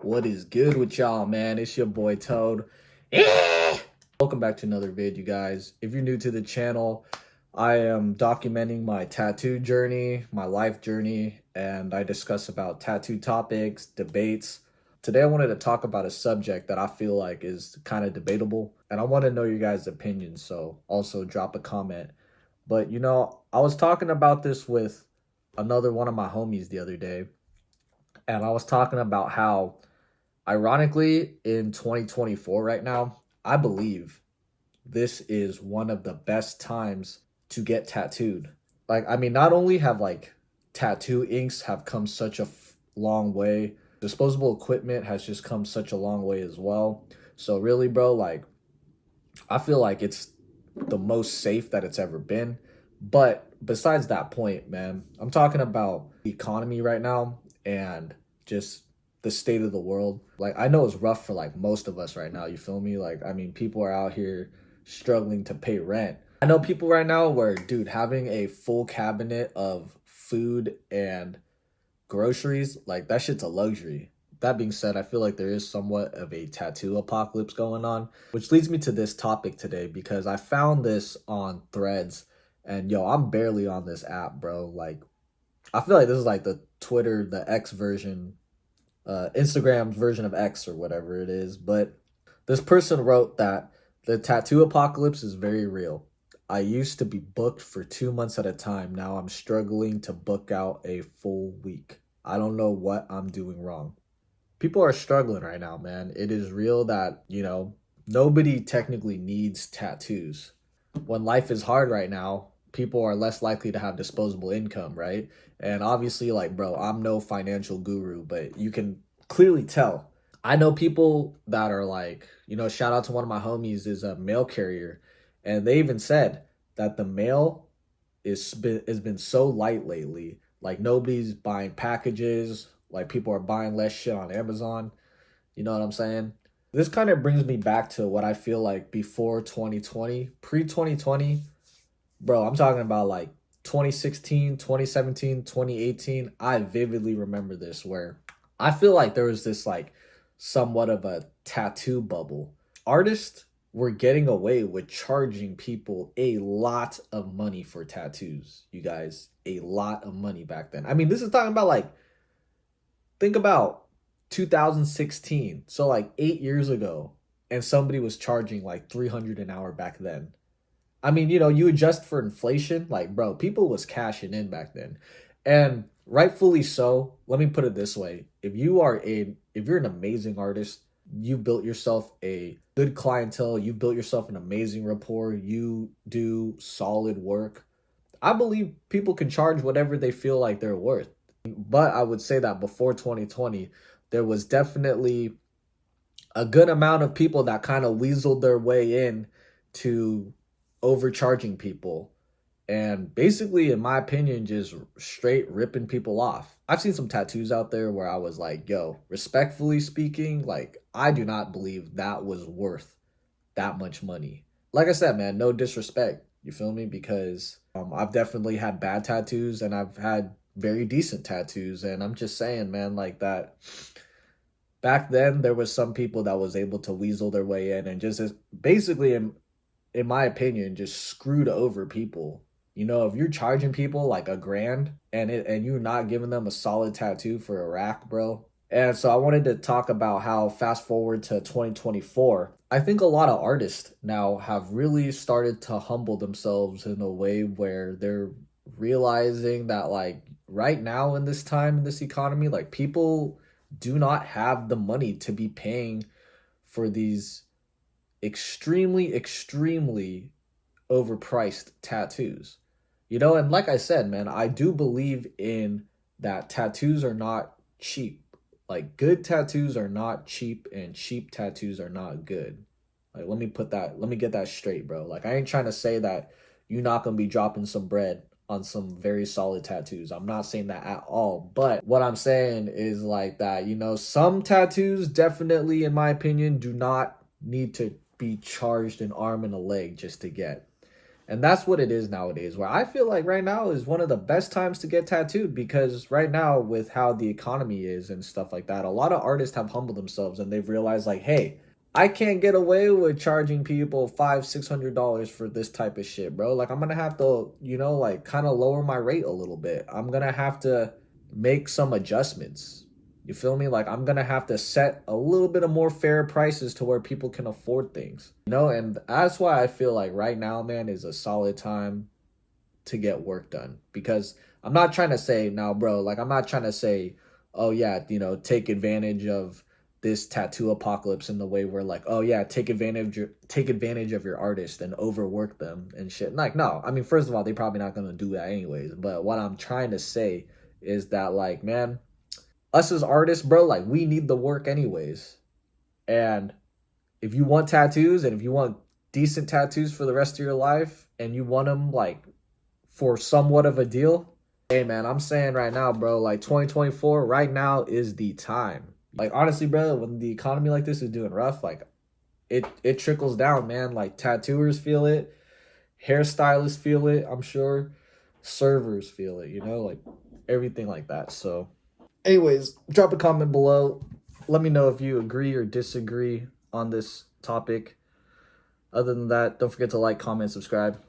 What is good with y'all, man? It's your boy Toad. Welcome back to another vid, you guys. If you're new to the channel, I am documenting my tattoo journey, my life journey, and I discuss about tattoo topics, debates. Today I wanted to talk about a subject that I feel like is kind of debatable, and I want to know your guys' opinions, so also drop a comment. But I was talking about this with another one of my homies the other day, and I was talking about how ironically, in 2024 right now, I believe this is one of the best times to get tattooed. Not only have tattoo inks have come such a long way, disposable equipment has just come such a long way as well. So really, bro, I feel like it's the most safe that it's ever been. But besides that point, man, I'm talking about the economy right now and just the state of the world. I know it's rough for most of us right now, you feel me? People are out here struggling to pay rent. I know people right now where, dude, having a full cabinet of food and groceries, that shit's a luxury. That being said, I feel like there is somewhat of a tattoo apocalypse going on, which leads me to this topic today because I found this on Threads, and yo, I'm barely on this app, bro. I feel like this is like the Twitter, the X version, Instagram's version of X or whatever it is. But this person wrote that the tattoo apocalypse is very real. I used to be booked for 2 months at a time. Now I'm struggling to book out a full week. I don't know what I'm doing wrong. People are struggling right now, man. It is real that, nobody technically needs tattoos. When life is hard right now, people are less likely to have disposable income, right? And obviously, bro, I'm no financial guru, but you can clearly tell. I know people that are shout out to one of my homies is a mail carrier, and they even said that the mail has been so light lately. Like nobody's buying packages, like people are buying less shit on Amazon. You know what I'm saying? This kind of brings me back to what I feel like before 2020, pre 2020. Bro, I'm talking about 2016, 2017, 2018. I vividly remember this where I feel like there was this somewhat of a tattoo bubble. Artists were getting away with charging people a lot of money for tattoos, you guys. A lot of money back then. This is talking about think about 2016. So 8 years ago, and somebody was charging 300 an hour back then. You adjust for inflation, bro, people was cashing in back then. And rightfully so. Let me put it this way. If you're an amazing artist, you built yourself a good clientele, you built yourself an amazing rapport, you do solid work, I believe people can charge whatever they feel like they're worth. But I would say that before 2020, there was definitely a good amount of people that kind of weaseled their way in to overcharging people and basically, in my opinion, just straight ripping people off. I've seen some tattoos out there where I was like, yo, respectfully speaking, I do not believe that was worth that much money. Like I said, man, no disrespect, you feel me? Because I've definitely had bad tattoos and I've had very decent tattoos, and I'm just saying, man, that back then there was some people that was able to weasel their way in and just basically, in my opinion, just screwed over people. If you're charging people like $1,000 and you're not giving them a solid tattoo for a rack, bro. And so I wanted to talk about how fast forward to 2024, I think a lot of artists now have really started to humble themselves in a way where they're realizing that right now in this time in this economy, people do not have the money to be paying for these extremely overpriced tattoos. And like I said, man, I do believe in that tattoos are not cheap. Good tattoos are not cheap and cheap tattoos are not good. Let me get that straight, bro. I ain't trying to say that you're not going to be dropping some bread on some very solid tattoos. I'm not saying that at all. But what I'm saying is some tattoos definitely, in my opinion, do not need to be charged an arm and a leg just to get. And that's what it is nowadays, where I feel like right now is one of the best times to get tattooed, because right now with how the economy is and stuff like that, a lot of artists have humbled themselves and they've realized like, hey, I can't get away with charging people $500-600 for this type of shit, bro. Like I'm gonna have to, like kind of lower my rate a little bit. I'm gonna have to make some adjustments. You feel me? Like I'm gonna have to set a little bit of more fair prices to where people can afford things. And that's why I feel like right now, man, is a solid time to get work done. Because I'm not trying to say now, bro, like I'm not trying to say, oh yeah, take advantage of this tattoo apocalypse in the way where like, oh yeah, take advantage of your artist and overwork them and shit. Like, no, I mean, first of all, they're probably not gonna do that anyways. But what I'm trying to say is that like, man, us as artists, bro, like we need the work anyways. And if you want tattoos and if you want decent tattoos for the rest of your life and you want them like for somewhat of a deal, hey man, I'm saying right now, bro, like 2024 right now is the time. Like honestly, bro, when the economy like this is doing rough, like it trickles down, man. Like tattooers feel it, hairstylists feel it, I'm sure, servers feel it, like everything like that. So anyways, drop a comment below. Let me know if you agree or disagree on this topic. Other than that, don't forget to like, comment, subscribe.